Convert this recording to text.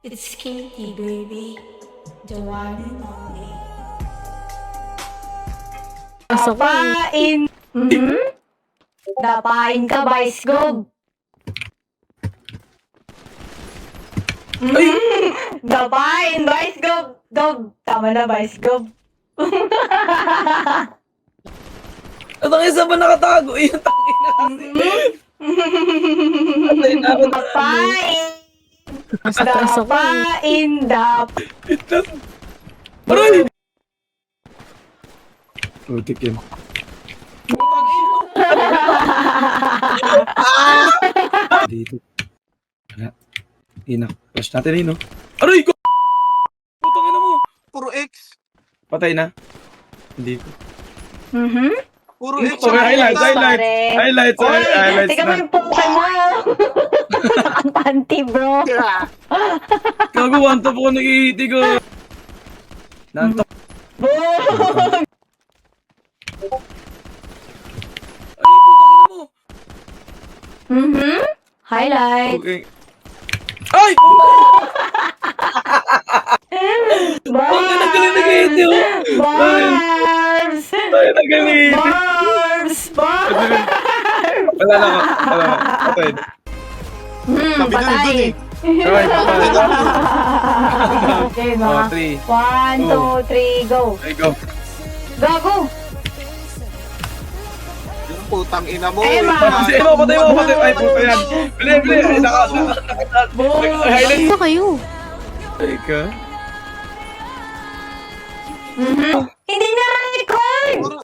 It's Kinky, baby. The one and only. Dapain! Dapain ka, Vice Gob! Dapain, Vice Gob! Gob! Tama na, Vice Gob! Ano ang isa ba nakatago? Yung tangin na kasi. Patay na ako na. Dapain! Dapain! Aray! Putik yun. Dito. Wala. Inak. Flash natin eh, no? Aray ko! Putang ina mo! Puro X. Patay na. Hindi ko. Puro X. Okay, highlights, highlights. pare. Highlights, Oy, highlights tika mo na. yung puka mo! Nakapanty, bro! Gago, one top ako nag-iiti ko. Nantok. Boom! Ay, putang ina mo! Highlight! Okay. Ay! Ang nagaling nag-iiti, oh! Barbs! Ay, nagaling! Barbs! Barbs! Wala na ka. Wala na. Patay. Sabi na Patay! dun eh. Okay, patay. Okay, Oh, mga 3. 1, 2, 3, go! Ay, go. Gago! Yung putang ina mo. Ay, ma. Patay mo, patay mo, patay mo. Ay, puta yan. Bili, bili. Ay, highlight. Ano kayo? Ay, ka. Hindi na record! Puro